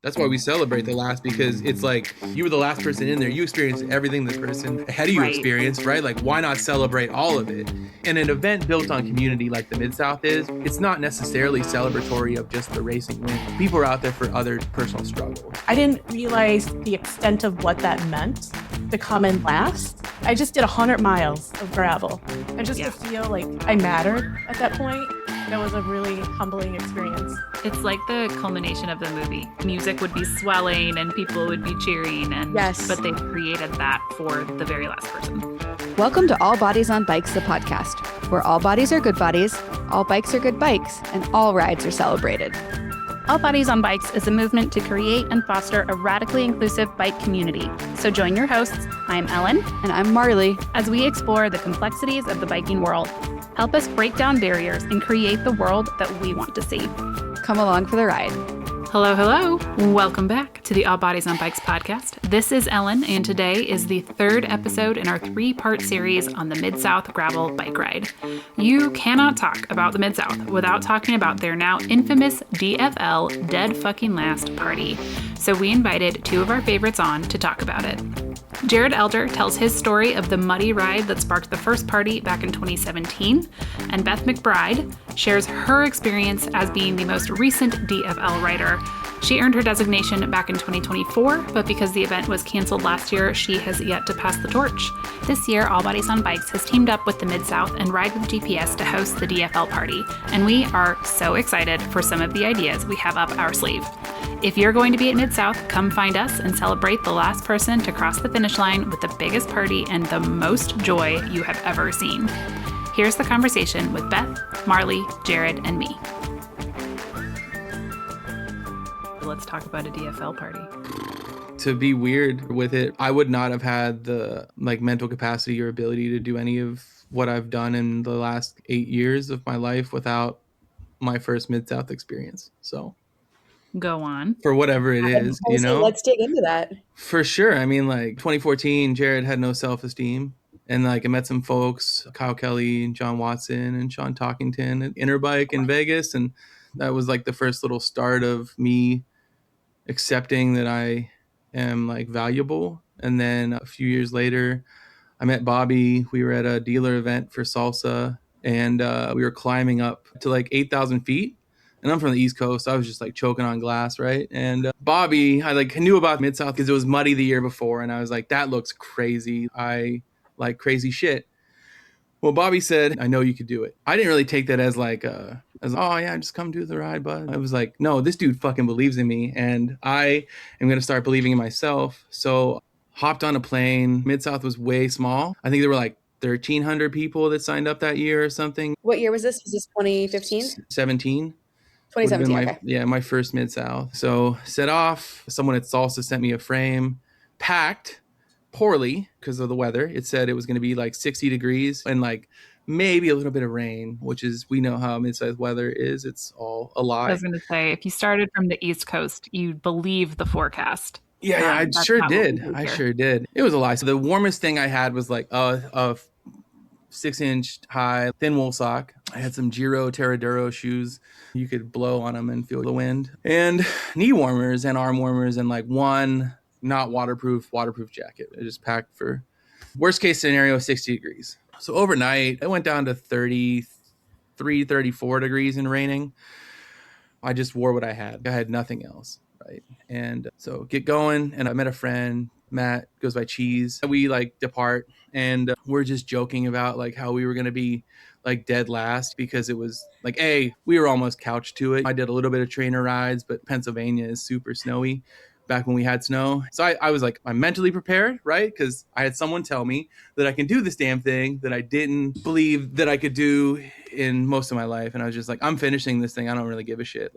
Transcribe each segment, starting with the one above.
That's why we celebrate the last, because it's like you were the last person in there. You experienced everything the person ahead of you experienced, right? Like, why not celebrate all of it? And an event built on community like the Mid-South is, it's not necessarily celebratory of just the racing win. People are out there for other personal struggles. I didn't realize the extent of what that meant to come in last. I just did 100 miles of gravel. And just to feel like I mattered at that point, that was a really humbling experience. It's like the culmination of the movie. Music would be swelling and people would be cheering, and but they created that for the very last person. Welcome to All Bodies on Bikes, the podcast, where all bodies are good bodies, all bikes are good bikes, and all rides are celebrated. All Bodies on Bikes is a movement to create and foster a radically inclusive bike community. So join your hosts, I'm Ellen. And I'm Marley. As we explore the complexities of the biking world. Help us break down barriers and create the world that we want to see. Come along for the ride. Hello, hello. Welcome back to the All Bodies on Bikes podcast. This is Ellen, and today is the third episode in our 3-part series on the Mid-South gravel bike ride. You cannot talk about the Mid-South without talking about their now infamous DFL Dead Fucking Last party. So we invited two of our favorites on to talk about it. Jarrod Alder tells his story of the muddy ride that sparked the first party back in 2017, and Beth McBride shares her experience as being the most recent DFL rider. She earned her designation back in 2024, but because the event was canceled last year, she has yet to pass the torch. This year, All Bodies on Bikes has teamed up with the Mid-South and Ride with GPS to host the DFL Party, and we are so excited for some of the ideas we have up our sleeve. If you're going to be at Mid-South, come find us and celebrate the last person to cross the finish line with the biggest party and the most joy you have ever seen. Here's the conversation with Beth, Marley, Jarrod, and me. Let's talk about a DFL party. To be weird with it, I would not have had the mental capacity or ability to do any of what I've done in the last 8 years of my life without my first Mid-South experience. So go on. For whatever it is, you know? Let's dig into that. For sure. I mean, 2014, Jarrod had no self-esteem. And I met some folks, Kyle Kelly and John Watson and Sean Talkington at Interbike in Vegas. And that was the first little start of me accepting that I am valuable. And then a few years later, I met Bobby. We were at a dealer event for salsa, and we were climbing up to 8,000 feet. And I'm from the East Coast. So I was just choking on glass, right? And Bobby, I knew about Mid-South because it was muddy the year before. And I was like, that looks crazy. I like crazy shit. Well, Bobby said, I know you could do it. I didn't really take that as oh yeah, just come do the ride, bud. I was like, no, this dude fucking believes in me, and I am going to start believing in myself. So hopped on a plane. Mid-South was way small. I think there were 1,300 people that signed up that year or something. What year was this? Was this 2015? 17. 2017, my first Mid-South. So set off. Someone at Salsa sent me a frame, packed poorly because of the weather. It said it was going to be 60 degrees and maybe a little bit of rain, which is, we know how Mid-South weather is. It's all a lie. I was going to say, if you started from the East Coast, you believe the forecast. Yeah, I sure did. It was a lie. So the warmest thing I had was a 6-inch high thin wool sock. I had some Giro Terraduro shoes. You could blow on them and feel the wind. And knee warmers and arm warmers and one not waterproof jacket. I just packed for worst case scenario, 60 degrees. So overnight, it went down to 33, 34 degrees and raining. I just wore what I had. I had nothing else, right? And so get going, and I met a friend, Matt, goes by Cheese. We depart, and we're just joking about how we were going to be dead last because it was we were almost couched to it. I did a little bit of trainer rides, but Pennsylvania is super snowy back when we had snow. So I was I'm mentally prepared, right? Because I had someone tell me that I can do this damn thing that I didn't believe that I could do in most of my life. And I was just I'm finishing this thing. I don't really give a shit.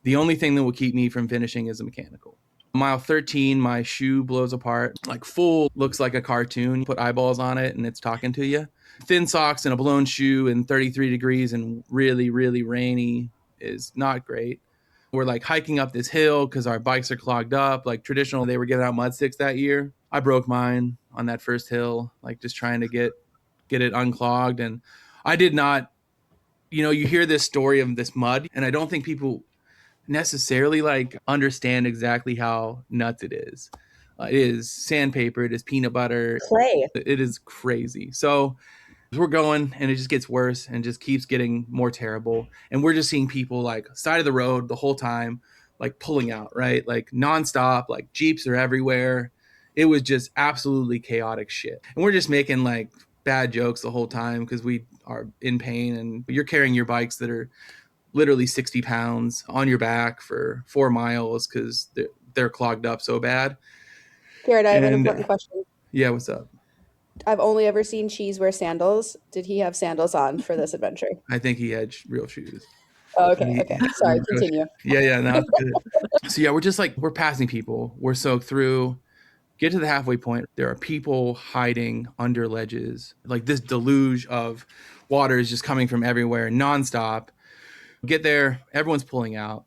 The only thing that will keep me from finishing is a mechanical. Mile 13, my shoe blows apart. Full, looks like a cartoon. You put eyeballs on it and it's talking to you. Thin socks and a blown shoe and 33 degrees and really, really rainy is not great. We're hiking up this hill because our bikes are clogged up. Traditional, they were giving out mud sticks that year. I broke mine on that first hill, just trying to get it unclogged. And I did not, you hear this story of this mud, and I don't think people necessarily like understand exactly how nuts it is. It is sandpaper, it is peanut butter, Clay. it is crazy. So we're going and it just gets worse and just keeps getting more terrible. And we're just seeing people like side of the road the whole time, like pulling out, right? Like nonstop, like Jeeps are everywhere. It was just absolutely chaotic shit. And we're just making like bad jokes the whole time because we are in pain and you're carrying your bikes that are literally 60 pounds on your back for 4 miles because they're clogged up so bad. Jarrod, I have an And important question. yeah, what's up? I've only ever seen Cheese wear sandals. Did he have sandals on for this adventure? I think he had real shoes. Oh, okay. Sorry, continue. Yeah, no, it's good. So yeah, we're just like, we're passing people. We're soaked through, get to the halfway point. There are people hiding under ledges. Like this deluge of water is just coming from everywhere nonstop. Get there, everyone's pulling out.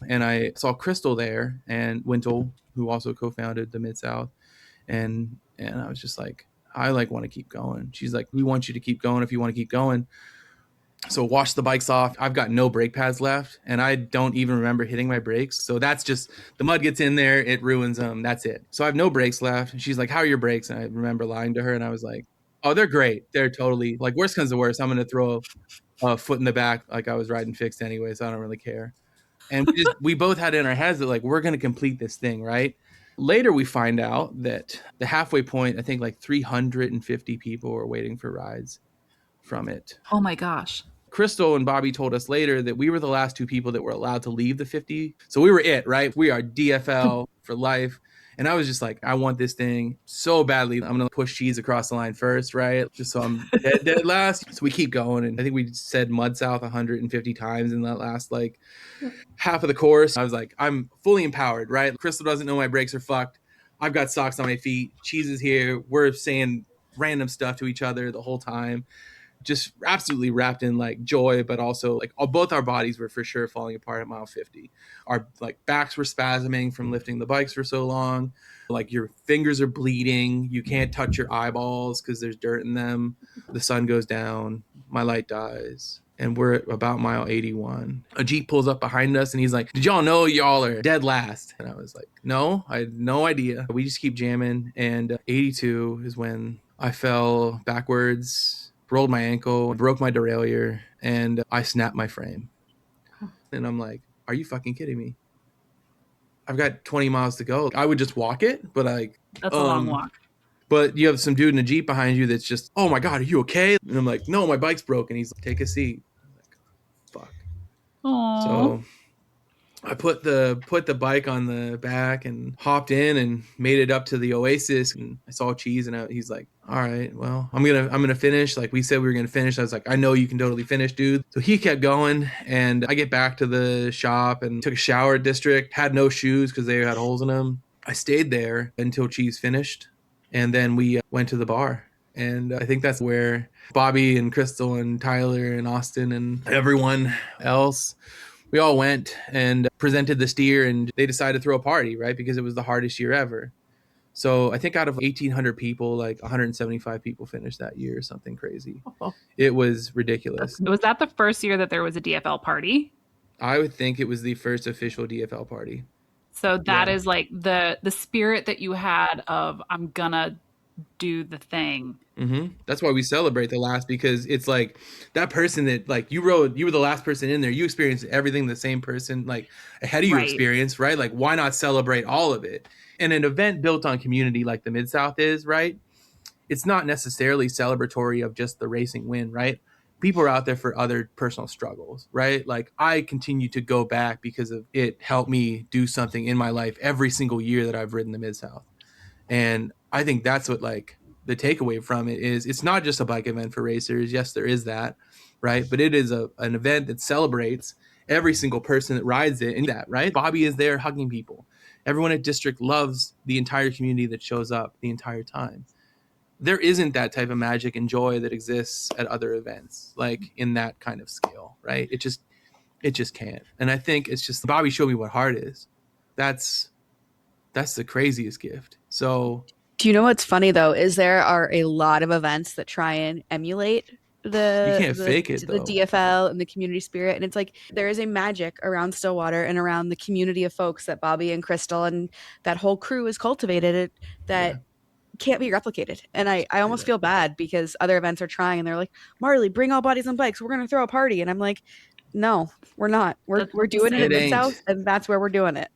And I saw Crystal there and Wintle, who also co-founded the Mid-South. And I was just like, I like want to keep going. She's like, we want you to keep going if you want to keep going. So wash the bikes off. I've got no brake pads left and I don't even remember hitting my brakes. So that's just, the mud gets in there, it ruins them. That's it. So I have no brakes left. And she's like, how are your brakes? And I remember lying to her and I was like, oh, they're great. They're totally like, worst comes to worst, I'm going to throw a foot in the back. Like I was riding fixed anyway. So I don't really care. And we both had in our heads that like, we're going to complete this thing. Right. Later, we find out that the halfway point, I think like 350 people were waiting for rides from it. Oh my gosh. Crystal and Bobby told us later that we were the last 2 people that were allowed to leave the 50. So we were it, right? We are DFL for life. And I was just like, I want this thing so badly. I'm going to push Cheese across the line first, right? Just so I'm dead last. So we keep going. And I think we said Mud South 150 times in that last like half of the course. I was like, I'm fully empowered, right? Crystal doesn't know my brakes are fucked. I've got socks on my feet. Cheese is here. We're saying random stuff to each other the whole time. Just absolutely wrapped in like joy, but also like both our bodies were for sure falling apart at mile 50. Our like backs were spasming from lifting the bikes for so long. Like your fingers are bleeding. You can't touch your eyeballs because there's dirt in them. The sun goes down. My light dies. And we're at about mile 81. A Jeep pulls up behind us and he's like, did y'all know y'all are dead last? And I was like, no, I had no idea. We just keep jamming. And 82 is when I fell backwards, rolled my ankle, broke my derailleur, and I snapped my frame. And I'm like, are you fucking kidding me? I've got 20 miles to go. I would just walk it, but like... That's a long walk. But you have some dude in a Jeep behind you that's just, oh my God, are you okay? And I'm like, no, my bike's broken. He's like, take a seat. I'm like, fuck. Aww. So I put the bike on the back and hopped in and made it up to the Oasis. And I saw Cheese and he's like, all right, well, I'm gonna finish. Like we said we were gonna finish. I was like, I know you can totally finish, dude. So he kept going, and I get back to the shop and took a shower at District. Had no shoes because they had holes in them. I stayed there until Cheese finished, and then we went to the bar. And I think that's where Bobby and Crystal and Tyler and Austin and everyone else, we all went and presented the steer, and they decided to throw a party, right? Because it was the hardest year ever. So I think out of 1,800 people, like 175 people finished that year or something crazy. Oh. It was ridiculous. Was that the first year that there was a DFL party? I would think it was the first official DFL party. So that is like the spirit that you had of, I'm gonna do the thing. Mm-hmm. That's why we celebrate the last, because it's like that person that like you were the last person in there. You experienced everything the same person like ahead of you experienced, right? Like why not celebrate all of it? And an event built on community like the Mid-South is, right? It's not necessarily celebratory of just the racing win, right? People are out there for other personal struggles, right? Like I continue to go back because of it helped me do something in my life every single year that I've ridden the Mid-South. And I think that's what like the takeaway from it is. It's not just a bike event for racers. Yes, there is that, right? But it is an event that celebrates every single person that rides it. And that, right? Bobby is there hugging people. Everyone at District loves the entire community that shows up the entire time. There isn't that type of magic and joy that exists at other events, like in that kind of scale, right? It just can't. And I think it's just Bobby showed me what hard is. That's the craziest gift. So do you know what's funny though, is there are a lot of events that try and emulate You can't fake it, the though. DFL and the community spirit. And it's like there is a magic around Stillwater and around the community of folks that Bobby and Crystal and that whole crew has cultivated that can't be replicated. And I almost feel bad because other events are trying and they're like, Marley, bring all bodies on bikes. We're gonna throw a party. And I'm like, no, we're not. We're doing it at Mid-South, and that's where we're doing it.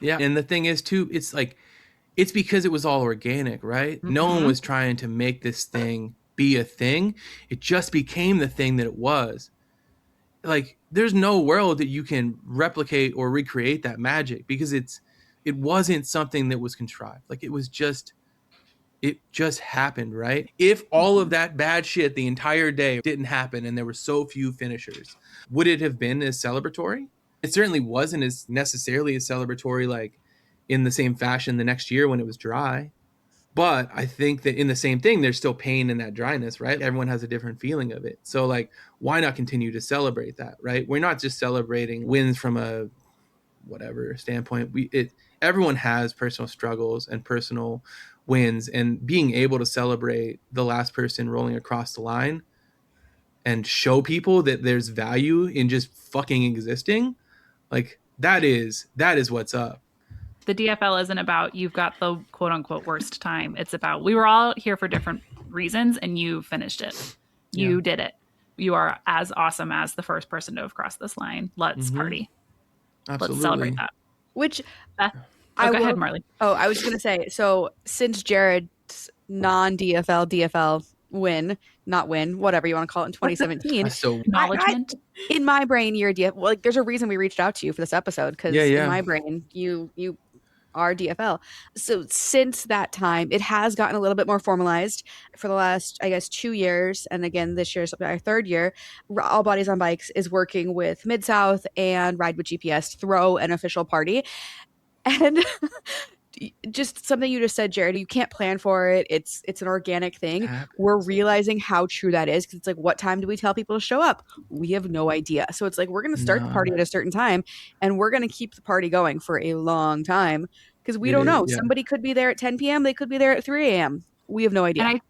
Yeah. And the thing is too, it's like it's because it was all organic, right? No one was trying to make this thing be a thing. It just became the thing that it was. Like there's no world that you can replicate or recreate that magic because it wasn't something that was contrived. Like it just happened, right? If all of that bad shit the entire day didn't happen and there were so few finishers, would it have been as celebratory? It certainly wasn't as necessarily as celebratory like in the same fashion the next year when it was dry. But I think that in the same thing, there's still pain in that dryness, right? Everyone has a different feeling of it. So like, why not continue to celebrate that, right? We're not just celebrating wins from a whatever standpoint. Everyone has personal struggles and personal wins, and being able to celebrate the last person rolling across the line and show people that there's value in just fucking existing, like that is what's up. The DFL isn't about you've got the quote unquote worst time. It's about we were all here for different reasons and you finished it. You did it. You are as awesome as the first person to have crossed this line. Let's party. Absolutely. Let's celebrate that. Which go ahead, Marley. Oh, I was just gonna say, so since Jarrod's non-DFL DFL win, whatever you want to call it, in 2017. So acknowledgement. In my brain, you're a DFL. Well, like, there's a reason we reached out to you for this episode because in my brain, you are DFL. So since that time, it has gotten a little bit more formalized for the last, I guess, 2 years. And again, this year's our third year. All Bodies on Bikes is working with Mid-South and Ride with GPS to throw an official party. And just something you just said, Jarrod, you can't plan for it. It's an organic thing. We're realizing how true that is because it's like, what time do we tell people to show up? We have no idea. So it's like, we're going to start the party at a certain time and we're going to keep the party going for a long time because we don't know. Somebody could be there at 10 p.m. They could be there at 3 a.m. We have no idea.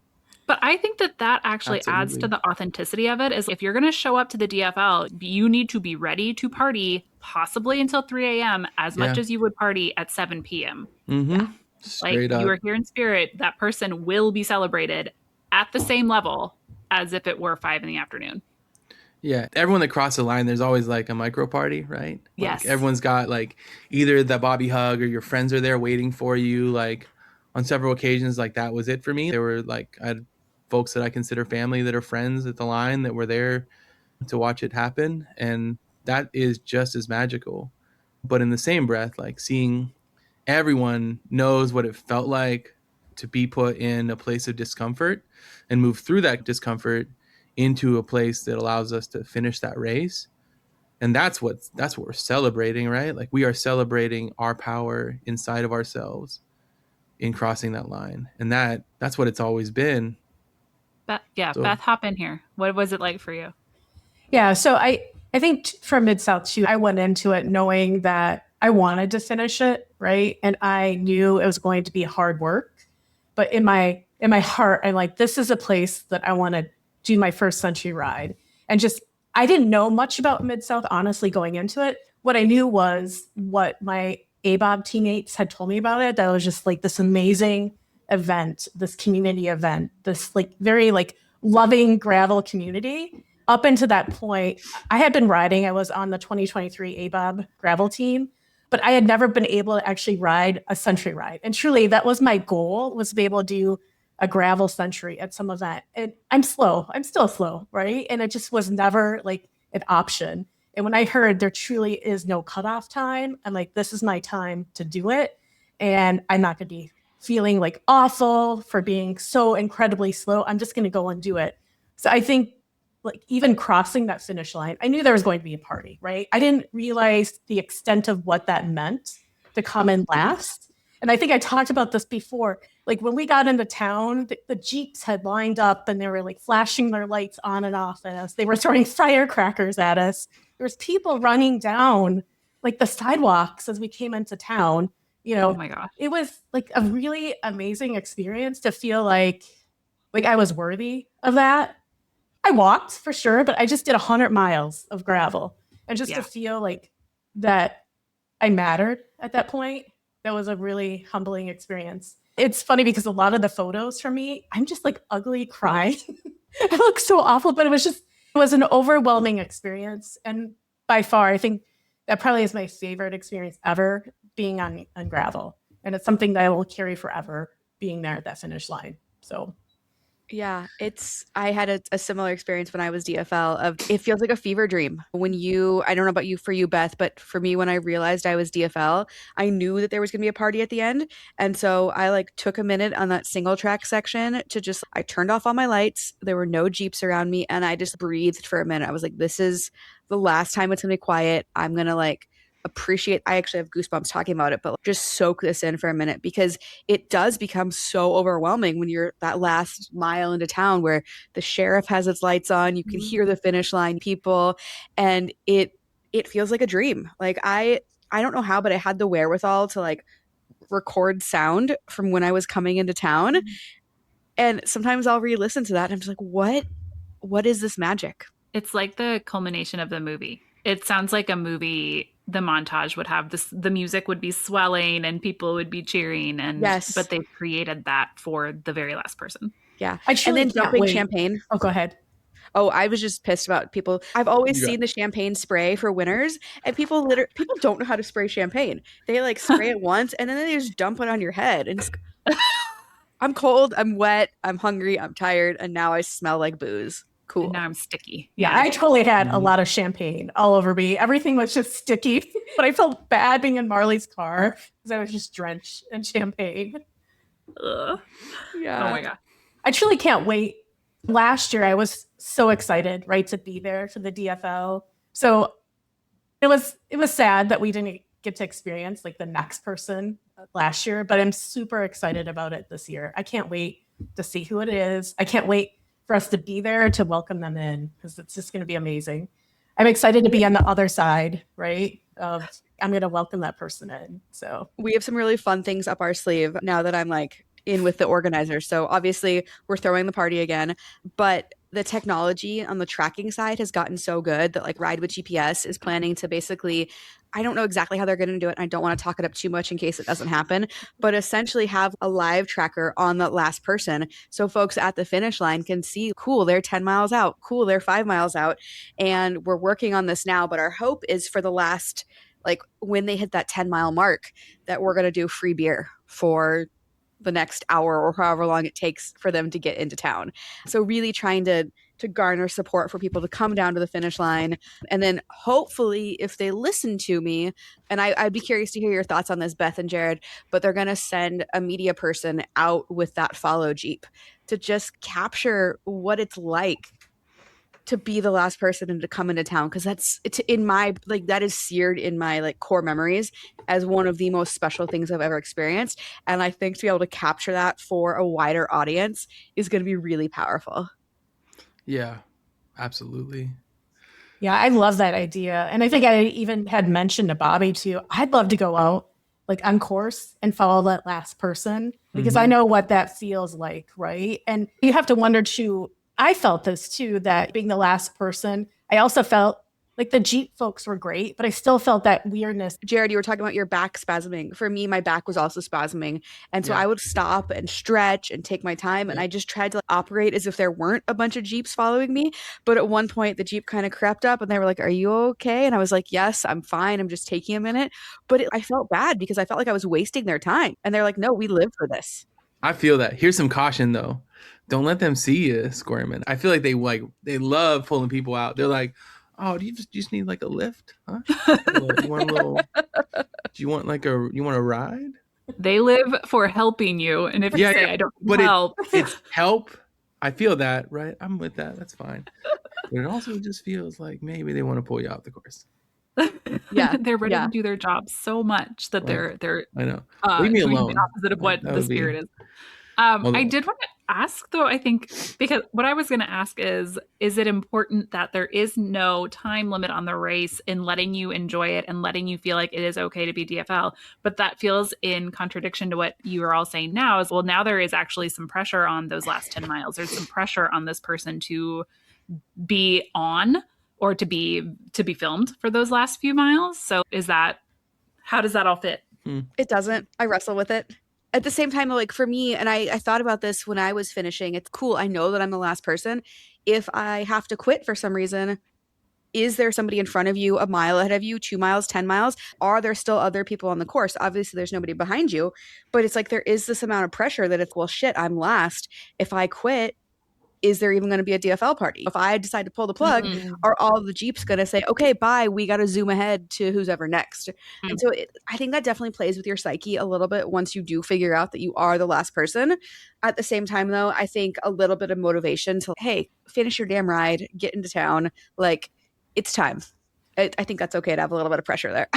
But I think that actually adds to the authenticity of it. Is if you're going to show up to the DFL, you need to be ready to party possibly until 3 a.m. as much as you would party at 7 p.m. Like you are here in spirit. That person will be celebrated at the same level as if it were 5 in the afternoon. Yeah. Everyone that crossed the line, there's always like a micro party, right? Yes. Like everyone's got like either the Bobby hug or your friends are there waiting for you. Like on several occasions, like that was it for me. There were like, I had folks that I consider family that are friends at the line that were there to watch it happen. And that is just as magical. But in the same breath, like seeing everyone knows what it felt like to be put in a place of discomfort and move through that discomfort into a place that allows us to finish that race. And that's what we're celebrating, right? Like we are celebrating our power inside of ourselves in crossing that line. And that's what it's always been. Beth, hop in here. What was it like for you? Yeah, so I think for Mid-South too, I went into it knowing that I wanted to finish it, right? And I knew it was going to be hard work. But in my heart, I'm like, this is a place that I want to do my first century ride. And just, I didn't know much about Mid-South, honestly, going into it. What I knew was what my ABOB teammates had told me about it. That was just like this amazing event, this community event, this like very like loving gravel community. Up until that point, I had been riding. I was on the 2023 ABOB gravel team, but I had never been able to actually ride a century ride. And truly, that was my goal, was to be able to do a gravel century at some event. And I'm slow. I'm still slow, right? And it just was never like an option. And when I heard there truly is no cutoff time, I'm like, this is my time to do it. And I'm not going to be feeling like awful for being so incredibly slow. I'm just going to go and do it. So I think like even crossing that finish line, I knew there was going to be a party, right? I didn't realize the extent of what that meant to come in last. And I think I talked about this before. Like when we got into town, the Jeeps had lined up and they were like flashing their lights on and off at us. They were throwing firecrackers at us. There was people running down like the sidewalks as we came into town. You know, oh my gosh. It was like a really amazing experience to feel like I was worthy of that. I walked for sure, but I just did 100 miles of gravel. And just to feel like that I mattered at that point, that was a really humbling experience. It's funny because a lot of the photos from me, I'm just like ugly crying. I look so awful, but it was an overwhelming experience. And by far, I think that probably is my favorite experience ever, being on gravel. And it's something that I will carry forever, being there at that finish line. So yeah, I had a similar experience when I was DFL of it feels like a fever dream when I don't know about you, for you, Beth, but for me, when I realized I was DFL, I knew that there was going to be a party at the end. And so I like took a minute on that single track section I turned off all my lights. There were no Jeeps around me. And I just breathed for a minute. I was like, this is the last time it's going to be quiet. I'm going to like I actually have goosebumps talking about it, but just soak this in for a minute, because it does become so overwhelming when you're that last mile into town where the sheriff has its lights on, you can hear the finish line people, and it feels like a dream. Like I don't know how, but I had the wherewithal to like record sound from when I was coming into town. And sometimes I'll re-listen to that and I'm just like, what is this magic? It's like the culmination of the movie. It sounds like a movie. The montage would have the music would be swelling and people would be cheering, but they created that for the very last person. Yeah. And then dumping champagne. Oh, go ahead. Oh, I was just pissed about people. I've always seen the champagne spray for winners, and people don't know how to spray champagne. They like spray it once and then they just dump it on your head. And I'm cold, I'm wet, I'm hungry, I'm tired, and now I smell like booze. Cool. And now I'm sticky. Yeah, I totally had a lot of champagne all over me. Everything was just sticky. But I felt bad being in Marley's car because I was just drenched in champagne. Ugh. Yeah. Oh my God. I truly can't wait. Last year, I was so excited, right, to be there for the DFL. So it was sad that we didn't get to experience like the next person last year, but I'm super excited about it this year. I can't wait to see who it is. I can't wait for us to be there to welcome them in, because it's just going to be amazing. I'm excited to be on the other side, right? I'm going to welcome that person in. So we have some really fun things up our sleeve now that I'm like in with the organizers. So obviously we're throwing the party again, but the technology on the tracking side has gotten so good that like Ride with GPS is planning to basically, I don't know exactly how they're going to do it, and I don't want to talk it up too much in case it doesn't happen, but essentially have a live tracker on the last person. So folks at the finish line can see, cool, they're 10 miles out. Cool, they're 5 miles out. And we're working on this now, but our hope is for the last, like when they hit that 10-mile mark, that we're going to do free beer for the next hour or however long it takes for them to get into town. So really trying to garner support for people to come down to the finish line. And then hopefully if they listen to me, and I'd be curious to hear your thoughts on this, Beth and Jarrod, but they're going to send a media person out with that follow Jeep to just capture what it's like to be the last person and to come into town. Cause it's in my, like, that is seared in my like core memories as one of the most special things I've ever experienced. And I think to be able to capture that for a wider audience is going to be really powerful. Yeah, absolutely. Yeah, I love that idea. And I think I even had mentioned to Bobby too, I'd love to go out like on course and follow that last person, because I know what that feels like, right? And you have to wonder too, I felt this too, that being the last person, I also felt like the Jeep folks were great, but I still felt that weirdness. Jarrod, you were talking about your back spasming. For me, my back was also spasming. And so I would stop and stretch and take my time. And I just tried to operate as if there weren't a bunch of Jeeps following me. But at one point, the Jeep kind of crept up and they were like, "Are you okay?" And I was like, "Yes, I'm fine. I'm just taking a minute." But I felt bad because I felt like I was wasting their time. And they're like, "No, we live for this." I feel that. Here's some caution though. Don't let them see you squirming. I feel like they love pulling people out. They're like, "Oh, do you just need like a lift? Huh? You want a little? Do you want you want a ride?" They live for helping you, and if you say I don't help, it's help. I feel that, right? I'm with that. That's fine. But it also just feels like maybe they want to pull you off the course. Yeah, they're ready to do their job so much that they're I know. Leave me alone. The opposite of what the spirit is. I did want to ask though, I think, because what I was going to ask is it important that there is no time limit on the race in letting you enjoy it and letting you feel like it is okay to be DFL? But that feels in contradiction to what you are all saying now is, well, now there is actually some pressure on those last 10 miles. There's some pressure on this person to be on or to be filmed for those last few miles. So how does that all fit? It doesn't. I wrestle with it. At the same time, like for me, and I thought about this when I was finishing, it's cool. I know that I'm the last person. If I have to quit for some reason, is there somebody in front of you, a mile ahead of you, 2 miles, 10 miles? Are there still other people on the course? Obviously, there's nobody behind you, but it's like there is this amount of pressure that it's, well, shit, I'm last. If I quit, is there even going to be a DFL party? If I decide to pull the plug, are all of the Jeeps going to say, okay, bye, we got to zoom ahead to who's ever next? And so I think that definitely plays with your psyche a little bit once you do figure out that you are the last person. At the same time, though, I think a little bit of motivation to, hey, finish your damn ride, get into town. Like, it's time. I think that's okay to have a little bit of pressure there.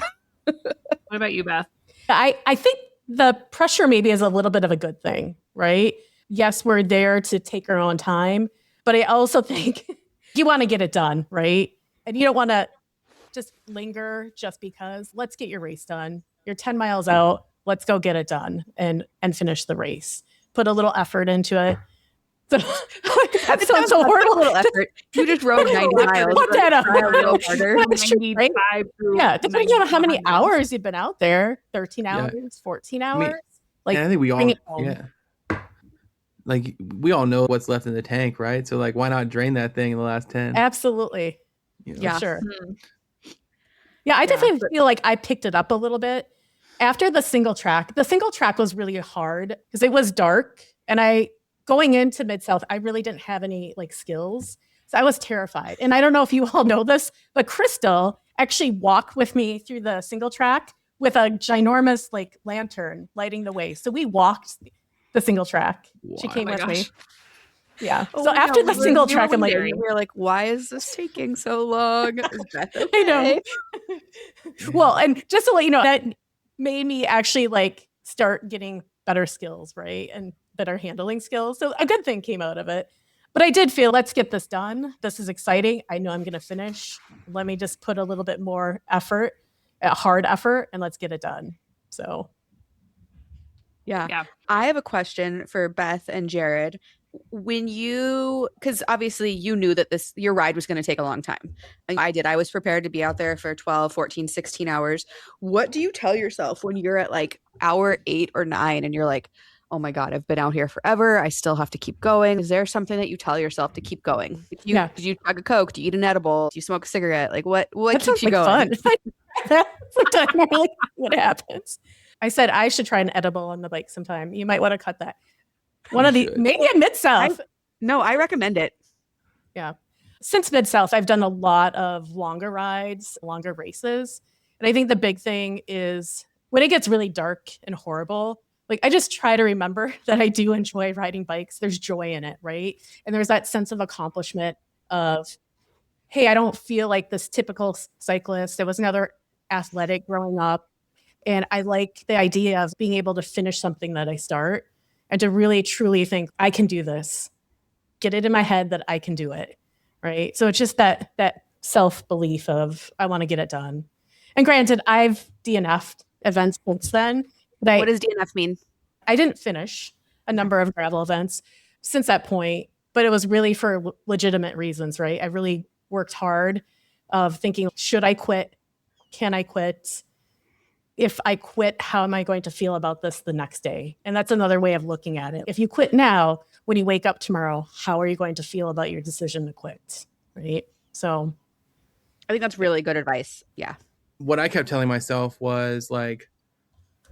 What about you, Beth? I think the pressure maybe is a little bit of a good thing, right? Yes, we're there to take our own time, but I also think you want to get it done, right? And you don't want to just linger just because. Let's get your race done. You're 10 miles out. Let's go get it done and finish the race. Put a little effort into it. So, that sounds so horrible. A little effort. You just rode 90 miles. Put that up. A little harder. Right? Yeah, depending on how many hours you've been out there, 13 hours, 14 hours. I think we all, like we all know what's left in the tank, right? So like, why not drain that thing in the last 10? Absolutely. Yeah, sure. Yeah, I definitely feel like I picked it up a little bit after the single track. The single track was really hard because it was dark, and going into Mid-South, I really didn't have any like skills. So I was terrified. And I don't know if you all know this, but Crystal actually walked with me through the single track with a ginormous like lantern lighting the way. So we walked the single track. Wow. She came with me. Yeah. So after the single track, I'm like, we were like, why is this taking so long? Is Beth okay? I know. Well, and just to let you know, that made me actually like start getting better skills, right? And better handling skills. So a good thing came out of it. But I did feel, let's get this done. This is exciting. I know I'm going to finish. Let me just put a little bit more effort, a hard effort, and let's get it done. So. Yeah. I have a question for Beth and Jarrod. Because obviously you knew that your ride was going to take a long time. I did. I was prepared to be out there for 12, 14, 16 hours. What do you tell yourself when you're at like hour 8 or 9 and you're like, oh my God, I've been out here forever. I still have to keep going. Is there something that you tell yourself to keep going? Did you chug a Coke? Do you eat an edible? Do you smoke a cigarette? Like what keeps you going? That's like what happens. I said I should try an edible on the bike sometime. You might want to cut that. Maybe a Mid-South. No, I recommend it. Yeah. Since Mid-South, I've done a lot of longer rides, longer races. And I think the big thing is when it gets really dark and horrible, like I just try to remember that I do enjoy riding bikes. There's joy in it, right? And there's that sense of accomplishment of, hey, I don't feel like this typical cyclist. I was never athletic growing up. And I like the idea of being able to finish something that I start and to really, truly think I can do this. Get it in my head that I can do it, right? So it's just that self-belief of I want to get it done. And granted, I've DNF'd events since then. What does DNF mean? I didn't finish a number of gravel events since that point, but it was really for legitimate reasons, right? I really worked hard of thinking, should I quit? Can I quit? If I quit, how am I going to feel about this the next day? And that's another way of looking at it. If you quit now, when you wake up tomorrow, how are you going to feel about your decision to quit, right? So I think that's really good advice. Yeah. What I kept telling myself was like,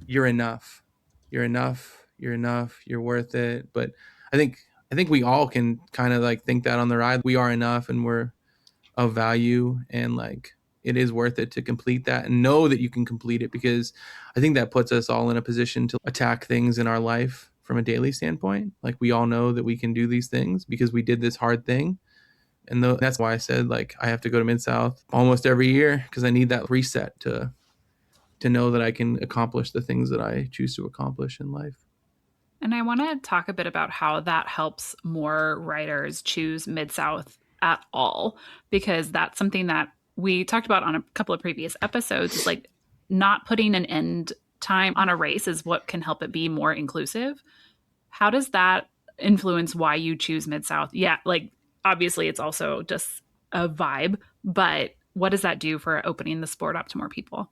you're enough. You're enough. You're enough. You're worth it. But I think we all can kind of like think that on the ride. We are enough and we're of value, and like it is worth it to complete that and know that you can complete it, because I think that puts us all in a position to attack things in our life from a daily standpoint. Like we all know that we can do these things because we did this hard thing. And that's why I said like I have to go to Mid-South almost every year, because I need that reset to know that I can accomplish the things that I choose to accomplish in life. And I want to talk a bit about how that helps more riders choose Mid-South at all, because that's something that we talked about on a couple of previous episodes. Is like not putting an end time on a race is what can help it be more inclusive. How does that influence why you choose Mid-South? Yeah, like obviously it's also just a vibe, but what does that do for opening the sport up to more people?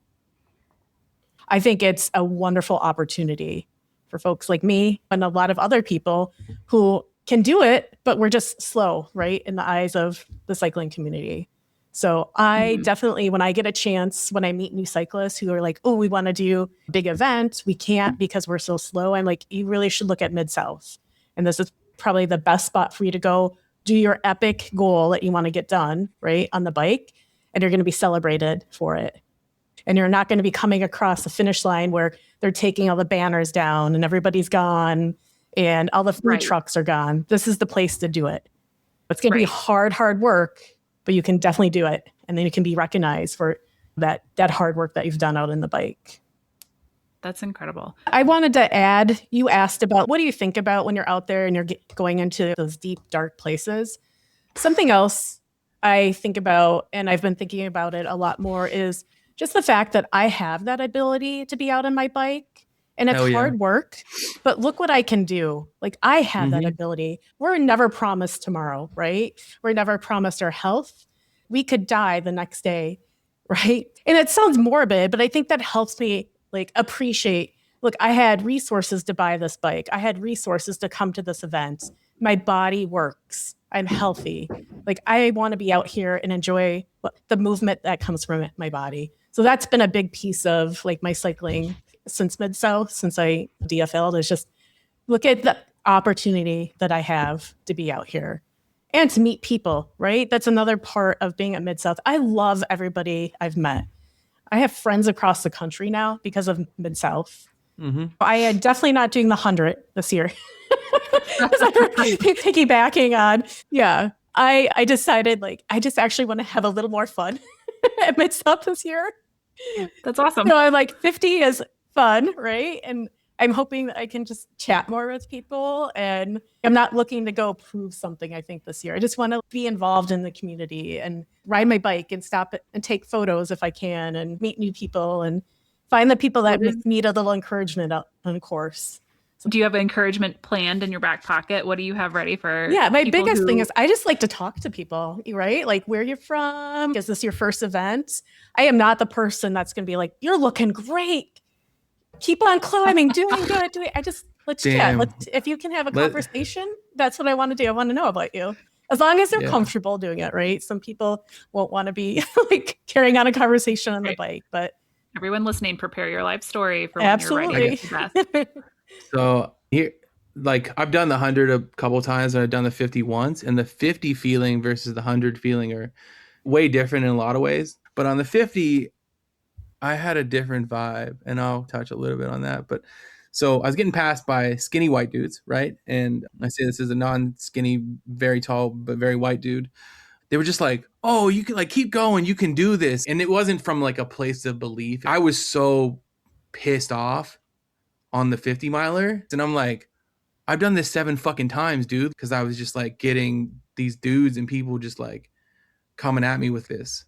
I think it's a wonderful opportunity for folks like me and a lot of other people who can do it, but we're just slow, right, in the eyes of the cycling community. So I definitely, when I get a chance, when I meet new cyclists who are like, oh, we want to do a big event, we can't because we're so slow. I'm like, you really should look at Mid-South. And this is probably the best spot for you to go do your epic goal that you want to get done, right, on the bike. And you're going to be celebrated for it. And you're not going to be coming across the finish line where they're taking all the banners down and everybody's gone and all the food trucks are gone. This is the place to do it. It's going to be hard work, but you can definitely do it. And then you can be recognized for that hard work that you've done out in the bike. That's incredible. I wanted to add, you asked about what do you think about when you're out there and you're going into those deep, dark places? Something else I think about, and I've been thinking about it a lot more, is just the fact that I have that ability to be out on my bike. And it's hard work, but look what I can do. Like, I have that ability. We're never promised tomorrow, right? We're never promised our health. We could die the next day, right? And it sounds morbid, but I think that helps me like appreciate, look, I had resources to buy this bike. I had resources to come to this event. My body works. I'm healthy. Like, I want to be out here and enjoy the movement that comes from my body. So that's been a big piece of like my cycling since Mid-South, since I DFL'd, is just look at the opportunity that I have to be out here and to meet people, right? That's another part of being at Mid-South. I love everybody I've met. I have friends across the country now because of Mid-South. I am definitely not doing the 100 this year. Piggybacking on, I decided like, I just actually want to have a little more fun at Mid-South this year. That's awesome. So I'm like, 50 is fun, right? And I'm hoping that I can just chat more with people. And I'm not looking to go prove something, I think, this year. I just want to be involved in the community and ride my bike and stop and take photos if I can and meet new people and find the people that need a little encouragement on course. Do you have encouragement planned in your back pocket? What do you have ready for? Yeah, my biggest thing is I just like to talk to people, right? Like, where you're from? Is this your first event? I am not the person that's going to be like, you're looking great. Keep on climbing, doing good. Let's chat. If you can have a conversation, that's what I want to do. I want to know about you. As long as they're comfortable doing it, right? Some people won't want to be like carrying on a conversation on the bike, but everyone listening, prepare your life story for when you're ready. So here, like, I've done the 100 a couple times and I've done the 50 once, and the 50 feeling versus the 100 feeling are way different in a lot of ways. But on the 50, I had a different vibe, and I'll touch a little bit on that. But so I was getting passed by skinny white dudes, right? And I say this is a non-skinny, very tall, but very white dude. They were just like, oh, you can like keep going. You can do this. And it wasn't from like a place of belief. I was so pissed off on the 50 miler. And I'm like, I've done this 7 fucking times, dude. Because I was just like getting these dudes and people just like coming at me with this.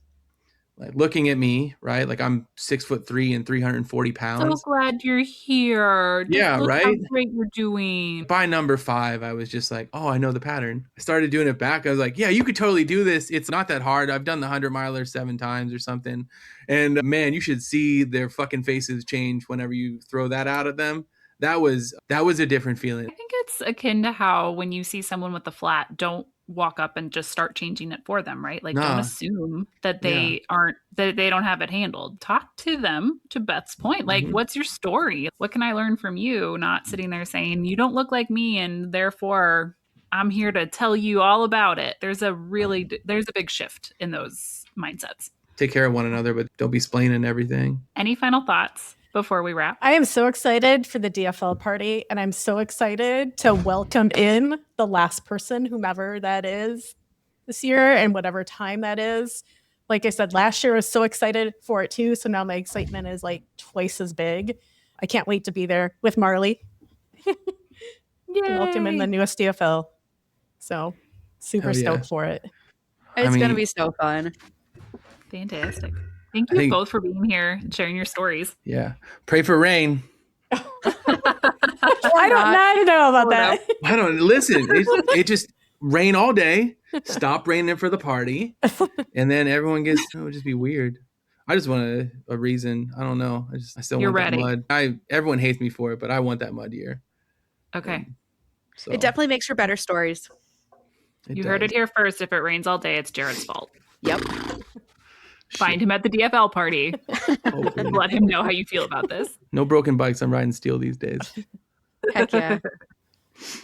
Like looking at me, right? Like I'm 6'3" and 340 pounds. So glad you're here. Just look right? How great you're doing. By number 5, I was just like, oh, I know the pattern. I started doing it back. I was like, yeah, you could totally do this. It's not that hard. I've done the 100 miler 7 times or something. And man, you should see their fucking faces change whenever you throw that out at them. That was a different feeling. I think it's akin to how when you see someone with a flat, don't walk up and just start changing it for them, right? Like, don't assume that they don't have it handled. Talk to them, to Beth's point. Like, what's your story? What can I learn from you? Not sitting there saying, you don't look like me, and therefore I'm here to tell you all about it. There's a big shift in those mindsets. Take care of one another, but don't be splaining everything. Any final thoughts before we wrap? I am so excited for the DFL party, and I'm so excited to welcome in the last person, whomever that is this year and whatever time that is. Like I said, last year I was so excited for it too. So now my excitement is like twice as big. I can't wait to be there with Marley. Welcome in the newest DFL. So super stoked for it. It's going to be so fun. Fantastic. Thank you both for being here and sharing your stories. Yeah. Pray for rain. I don't know about that. I don't listen. It just rain all day, stop raining for the party, and then everyone gets, it would just be weird. I just want a reason. I don't know. I still want that mud. Everyone hates me for it, but I want that mud year. Okay. So. It definitely makes for better stories. You heard it here first. If it rains all day, it's Jarrod's fault. Yep. Find him at the DFL party. Let him know how you feel about this. No broken bikes. I'm riding steel these days. Heck yeah.